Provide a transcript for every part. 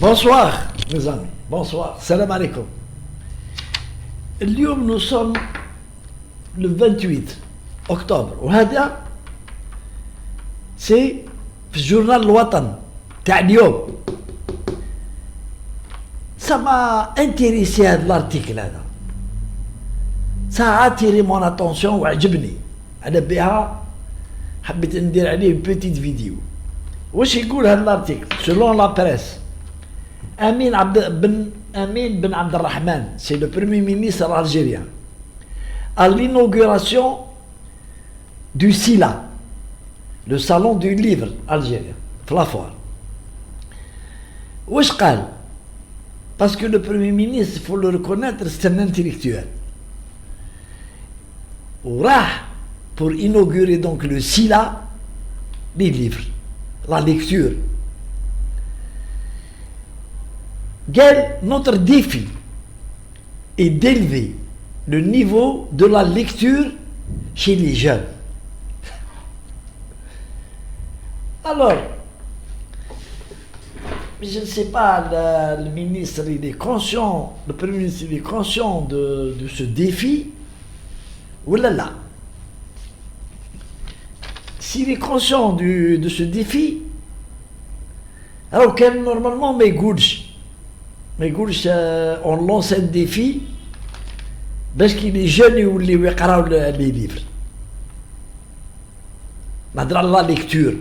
Bonsoir mes amis, bonsoir, salam alaikum. اليوم nous sommes le 28 octobre وهذا c'est في journal الوطن تاع اليوم. Ça m'a intéressé هذا الارتيكل هذا. Ça a attiré mon attention وعجبني. أنا بها حبيت ندير عليه une petite vidéo. واش يقول هذا الارتيكل selon la presse. Amin Ben Abdelrahman, c'est le premier ministre algérien, à l'inauguration du SILA, le salon du livre algérien, la foire. Wesh قال? Parce que le premier ministre, il faut le reconnaître, c'est un intellectuel. وراح pour inaugurer donc le SILA, les livres, la lecture. Notre défi est d'élever le niveau de la lecture chez les jeunes. Alors, je ne sais pas, le ministre il est conscient, le premier ministre il est conscient de ce défi, ou là. S'il est conscient de ce défi, alors qu'elle normalement mais gauche. Mais on lance un défi parce qu'il est jeune ou les livres. La lecture.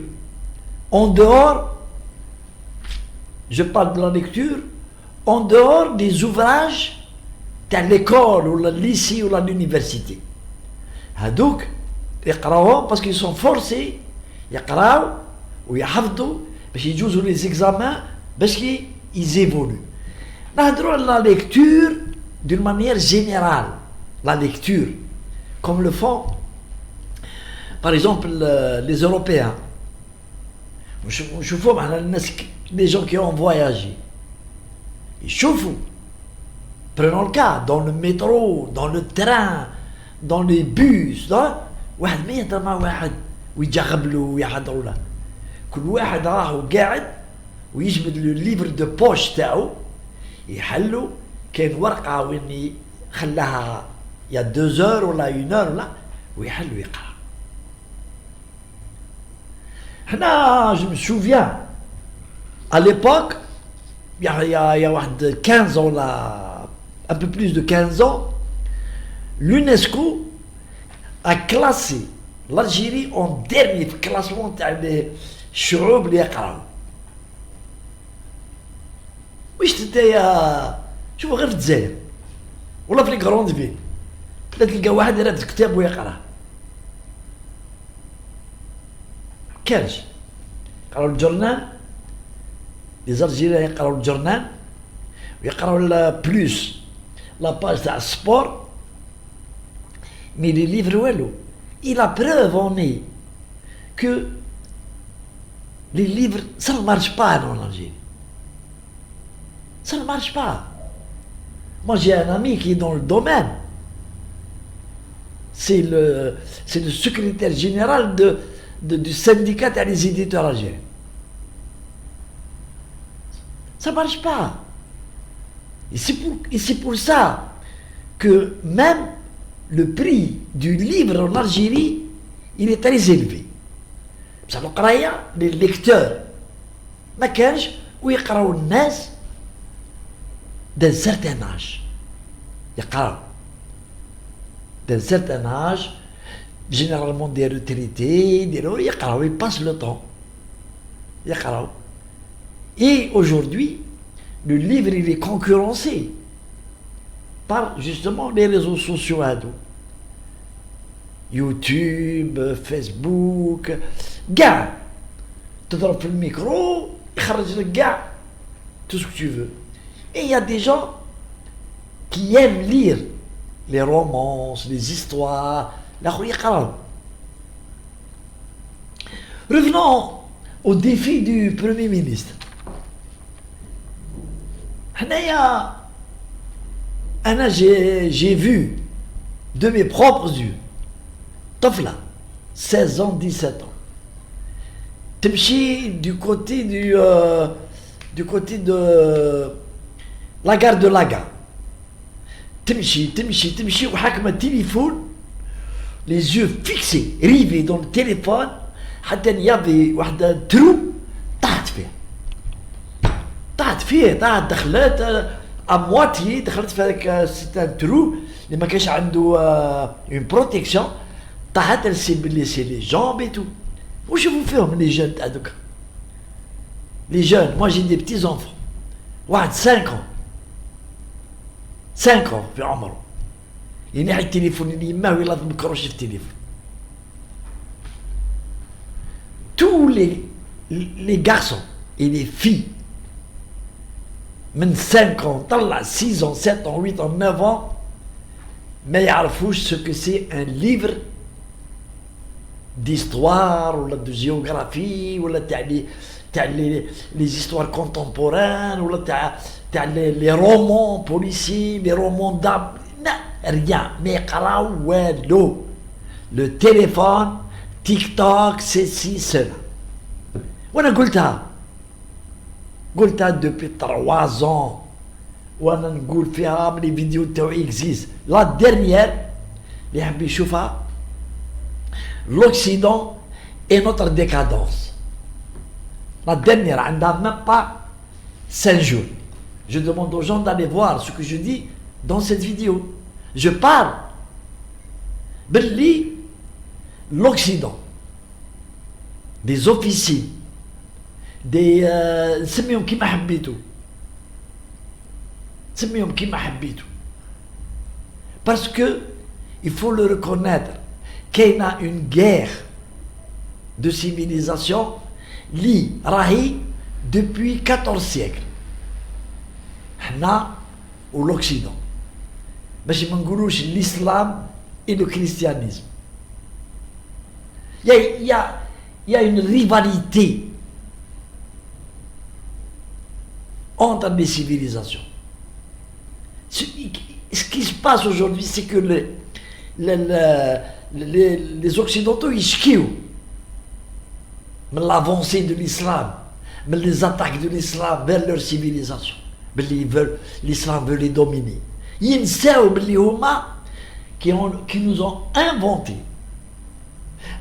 En dehors, je parle de la lecture, en dehors des ouvrages de l'école ou le lycée ou l'université. Donc, parce qu'ils sont forcés, ils ou ils hafdou, parce qu'ils jouent les examens, parce qu'ils évoluent. La lecture d'une manière générale, la lecture, comme le font par exemple les Européens. Je vois les gens qui ont voyagé. Ils chauffent. Prenons le cas, dans le métro, dans le train, dans les bus, واحد ما يهضر مع واحد ويجرب له ويحضروا له. كل واحد راهو قاعد ويجبد له الليفر دو بوش تاعو. يحلوا كاين ورقه وين خلاها يا 2 heures ولا 1 heure ولا ويحل ويقرا. هنا je me souviens à l'époque il y a واحد 15 ans là, un peu plus de 15 ans, l'UNESCO a classé l'Algérie en dernier classement تاع الشعوب اللي يقراو. ويش تتايا شوفوا غير في الجزائر ولا في لي كروند فيل لا تلقى واحد يراد كتاب ويقرا. كانش يقراو الجورنال، لي زالجيريان يقراو الجورنال ويقراو بلوس لا باج تاع السبور، مي لي ليفر والو. اي لا بروف اون اي كو لي ليفر سا ne marche pas en Algérie. Ça ne marche pas. Moi, j'ai un ami qui est dans le domaine. C'est le secrétaire général du syndicat des éditeurs algériens. Ça ne marche pas. Et c'est pour ça que même le prix du livre en Algérie, il est très élevé. Ça nous crée les lecteurs. ما كانش ويقراو الناس d'un certain âge. D'un certain âge, généralement des retraités, ils passent le temps. Et aujourd'hui, le livre il est concurrencé par justement les réseaux sociaux YouTube, Facebook, gars, tu donnes le micro, gars, tout ce que tu veux. Et il y a des gens qui aiment lire les romances, les histoires, la khouya. Revenons au défi du Premier ministre. J'ai vu de mes propres yeux, Tofla, 16 ans, 17 ans, تمشي du côté du côté de la gare de Laga. تمشي وحاكمة التليفون les yeux fixés rivés dans le téléphone حتى يابي واحدة ترو طاحت فيه دخلت امواتي دخلت في هذاك ستان ترو اللي ما كانش عنده اون بروتيكسيون طاحت بلي سي لي جامب اي تو وشوفوا فيهم لي جون تاع دوكا لي جون موا جي دي بتي زونفون واحد 5 ans في عمره ينحي التليفون اللي يماه ويلاض مكروش في التليفون tous les garçons et les filles من 5 ans طلع 6 ans 7 ans 8 ans 9 ans ما يعرفوش ce que c'est un livre d'histoire ولا de géographie ولا تاع les histoires contemporaines ولا تاع les romans policiers les romans d'âme rien ما يقراو والو le téléphone تيك توك ceci cela وانا قلتها depuis 3 ans وانا نقول فيها من لي فيديو تاعي اكزيست لا ديرنيير اللي حاب يشوفها l'Occident et notre décadence la dernière عندها même pas 5 jours. Je demande aux gens d'aller voir ce que je dis dans cette vidéo. Je parle باللي l'Occident des officiers des نسميهم كيما حبيتو parce que il faut le reconnaître qu'il y a une guerre de civilisation li راهي depuis 14 siècles حنا ou l'Occident باش ما نقولوش l'islam et le christianisme. Il y a une rivalité entre les civilisations. Ce qui se passe aujourd'hui, c'est que les Occidentaux, ils skient l'avancée de l'islam, mais les attaques de l'islam vers leur civilisation. L'islam veut les dominer. ينساو باللي هما qui nous ont inventé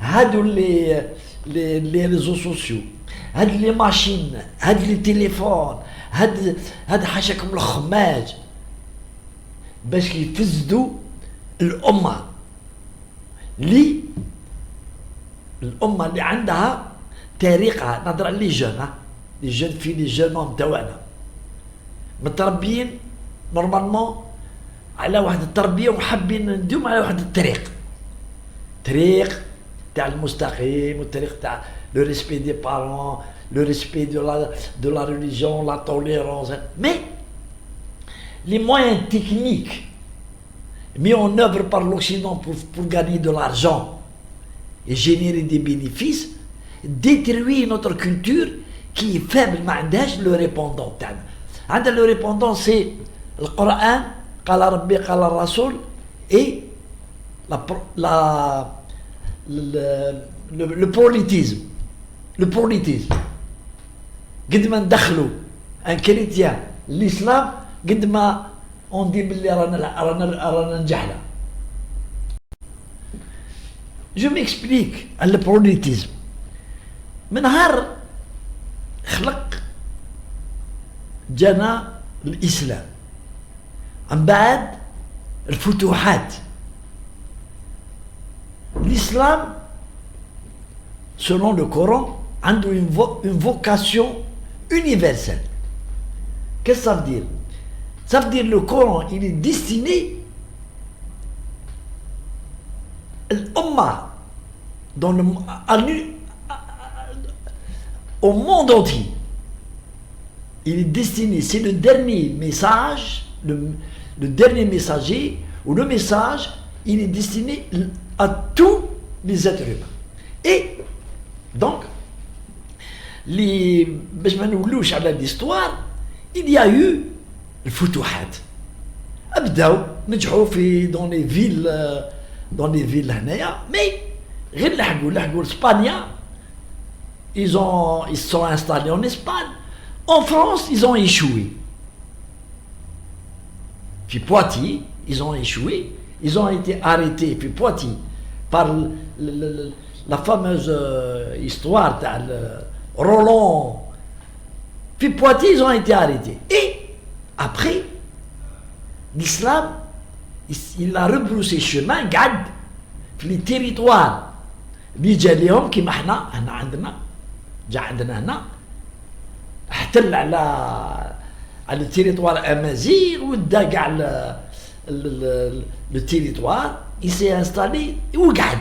هادو les réseaux sociaux هاد les machines هاد les téléphones هاد حاشاكم الخماج باش يفسدوا الأمة اللي عندها تاريخها. نهضر على لي جون في لي جون تاعنا متربيين نورمالمون على واحد التربيه وحابين ندوم على واحد الطريق تاع المستقيم والطريق تاع لو ريسبي دي بارون لو ريسبي de la religion la tolérance mais les moyens techniques mis en œuvre par l'Occident pour gagner de l'argent et générer des bénéfices détruit notre culture qui est faible. ما عندهاش le répondant تاعنا. عندها le répondant c'est القرآن قال ربي قال الرسول et le politisme. قد ما ندخلوا ان كريتيان الاسلام قد ما اون دي بلي رانا نجحنا. جو ميكسبليك على البوليتيزم. من نهار خلق جانا الاسلام من بعد الفتوحات l'islam selon le Coran a une vocation universelle. Qu'est-ce que ça veut dire? Ça veut dire le Coran il est destiné l'Ummah au monde entier. Il est destiné, c'est le dernier message, le dernier messager, ou le message, il est destiné à tous les êtres humains. Et donc, باش ما نولوش على l'histoire, il y a eu الفتوحات. بداو نجحوا في dans les villes هنايا, mais غير لحقوا لإسبانيا. Ils se sont installés en Espagne. En France, ils ont échoué. Puis Poitiers, ils ont échoué. Ils ont été arrêtés, puis Poitiers, par la fameuse histoire de Roland. Puis Poitiers, ils ont été arrêtés. Et après, l'islam, il a rebroussé chemin, قعد في les territoires اللي جا ليهم كيما احنا عندنا جا عندنا هنا احتل على التيريتوار امازيغ ودا كاع le territoire, il s'est installé وقعد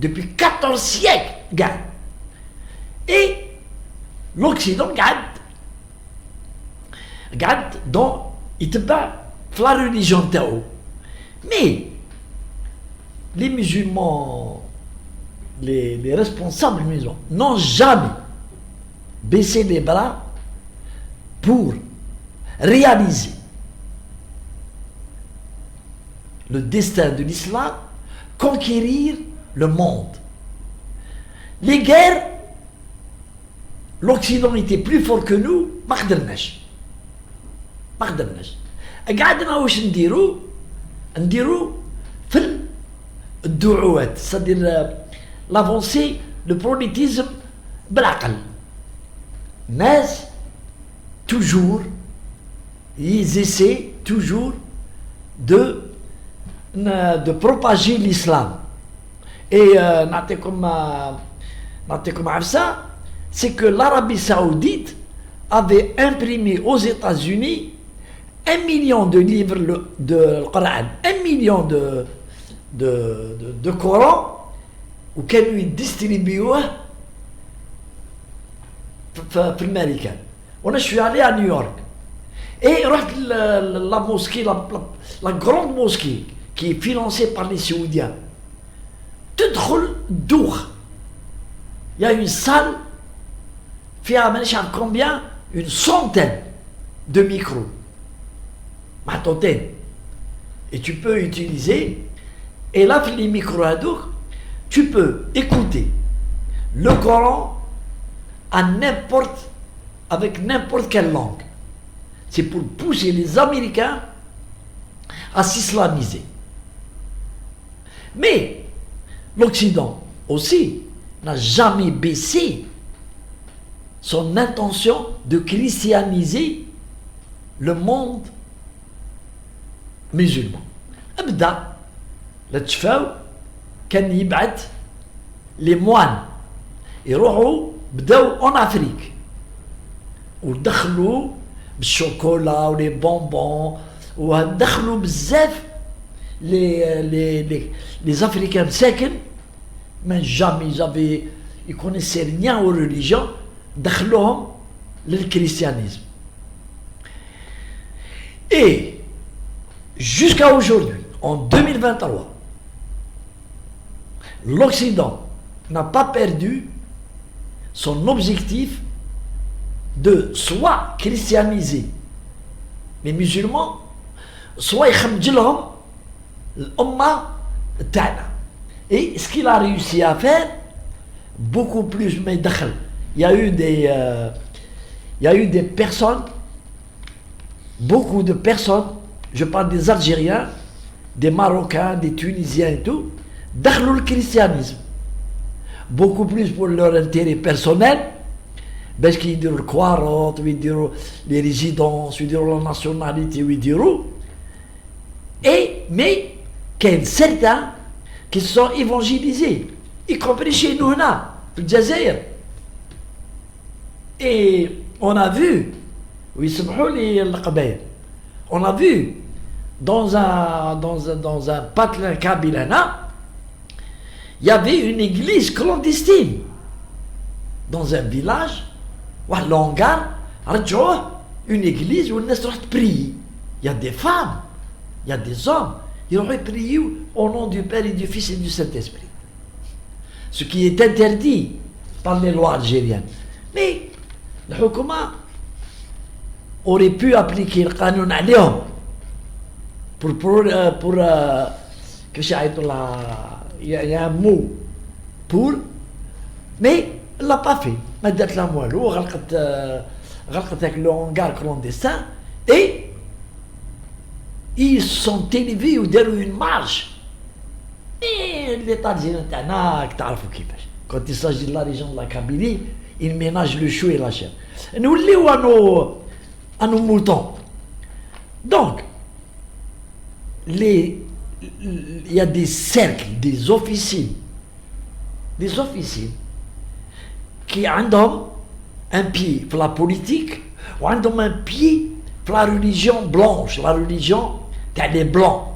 depuis 14 siècles قعد. Et l'Occident قعد dans يتبع في la religion تاعو. Mais les musulmans, les responsables musulmans n'ont jamais baissé les bras pour réaliser le destin de l'islam, conquérir le monde. Les guerres, l'Occident était plus fort que nous, ما قدرناش. قعدنا واش نديرو في الدعوات، c'est-à-dire l'avancée, le pronétisme بالعقل. الناس toujours ils essaient toujours de propager l'islam. Et نعطيكم عفسة, c'est que l'Arabie Saoudite avait imprimé aux États-Unis 1 million de livres de Coran, 1 million de Coran, وكانوا يديستريبيوه في الأمريكان. وانا je suis allé à New York et رحت la mosquée, la grande mosquée qui est financée par les Saoudiens. تدخل دوخ, il y a une salle فيها مانيش عارف combien, une centaine de micros محطوطين, et tu peux utiliser, et là les micros هذوك tu peux écouter le Coran avec n'importe quelle langue. C'est pour pousser les Américains à s'islamiser. Mais l'Occident aussi n'a jamais baissé son intention de christianiser le monde musulman. أبدأ لتشفاو كان يبعث les moines يروحوا بداو en Afrique ودخلوا بالشوكولا ولي بونبون ودخلوا بزاف les Africains مساكن mais jamais ils connaissaient rien aux religions, دخلوهم للchristianisme. Et jusqu'à aujourd'hui, en 2023, l'Occident n'a pas perdu son objectif de soit christianiser les musulmans, soit يخمجلهم الأمة تاعنا. Et ce qu'il a réussi à faire, beaucoup plus, mais il y a eu des personnes, beaucoup de personnes, je parle des Algériens, des Marocains, des Tunisiens et tout, دخلوا le christianisme. Beaucoup plus pour leur intérêt personnel, parce qu'ils diront le Quarot, ils diront les résidences, ils diront la nationalité, ils diront. Mais qu'il y a certains qui sont évangélisés, y compris chez nous, là, au Jazair. Et on a vu, on a vu dans un patelin kabilana, il y avait une église clandestine dans un village, une église où les gens prient. Il y a des femmes, il y a des hommes, ils auraient prié au nom du Père et du Fils et du Saint-Esprit. Ce qui est interdit par les lois algériennes. Mais le Hukuma aurait pu appliquer le canon aléum pour que il y a un mot pour, mais elle l'a pas fait. ما دارت لا والو, غلقت le hangar clandestin, et ils sont élevés ou derrière une marche. Et l'État algérien, quand il s'agit de la région de la Kabylie, ils ménagent le chou et la chair. Nous lions à nos moutons. Donc, il y a des cercles, des officines qui ont un pied pour la politique ou ont un pied pour la religion blanche, la religion des blancs.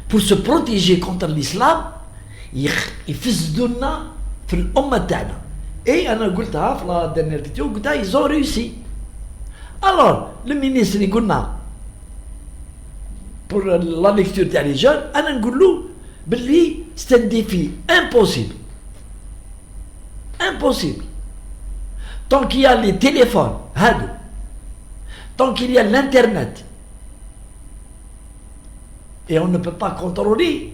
Pour se protéger contre l'islam, ils font في الأمة تاعنا. Et أنا قلتها في la dernière vidéo, قلتها ils ont réussi. Alors, le ministre يقولنا pour la lecture تاع les jeunes, أنا نقول له باللي c'est un défi impossible. Impossible. Tant qu'il y a les téléphones, tant qu'il y a l'internet, et on ne peut pas contrôler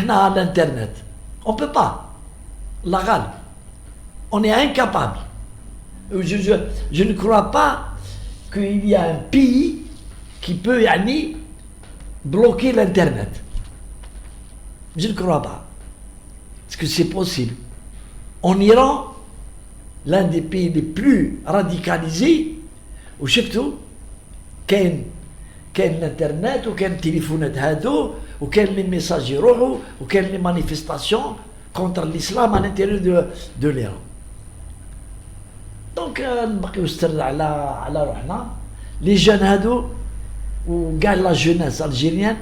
l'internet. On ne peut pas. La gale. On est incapable. Je ne crois pas qu'il y a un pays qui peut bloquer l'internet. Je ne crois pas. Parce que c'est possible. En Iran, l'un des pays les plus radicalisés, où surtout, كاين الانترنت وكاين التليفونات هادو وكاين لي ميساج يروحوا وكاين لي مانيفيستاسيون كونتر الاسلام à l'intérieur de l'Iran. دونك نبقيو ستر على روحنا لي جون هادو وكاع لا جوناس الجيريان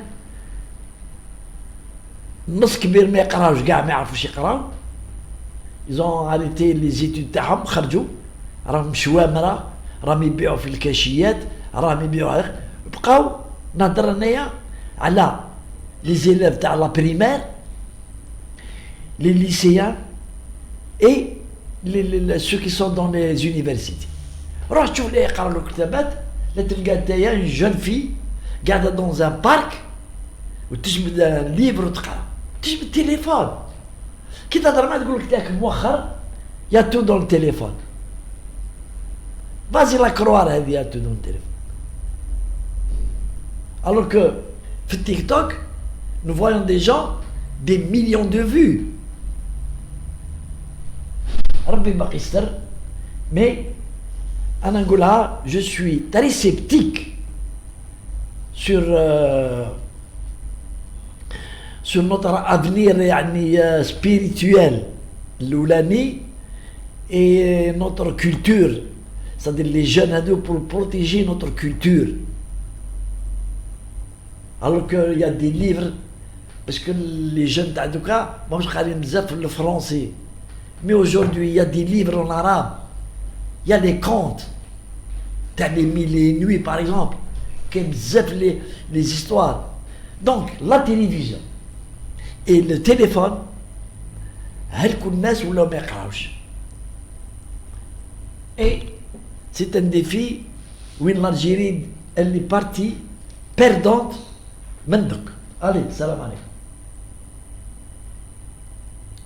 نص كبير ما يقراوش كاع ما يعرفوش يقراو. ils ont arrêté les études تاعهم خرجوا راهم شوامره راهم يبيعوا في الكاشيات راهم يبيعوا بقاو نهضر انايا على لي زيليف تاع لا بريمير لي ليسيان اي ceux qui sont dans les universités. روح تشوف اللي يقراو الكتابات لا تلقى نتايا اون جون في قاعده دون ان بارك وتجبد ليفر وتقرا تجبد التليفون كي تهضر معاه تقول لك تاعك موخر يا تو دون التليفون فازي لا كروار هذه يا تو دون التليفون. Alors que sur TikTok, nous voyons des gens, des millions de vues. Mais je suis très sceptique sur notre avenir spirituel, l'oulani, et notre culture. C'est-à-dire les jeunes adultes pour protéger notre culture. Alors qu'il y a des livres, parce que les jeunes d'Adouka, moi je connais le français, mais aujourd'hui il y a des livres en arabe, il y a des contes, t'as les mille et nuits par exemple, qui aiment les histoires. Donc la télévision et le téléphone, et c'est un défi où l'Algérie elle est partie perdante. Mendok. Allez, salam alaikum.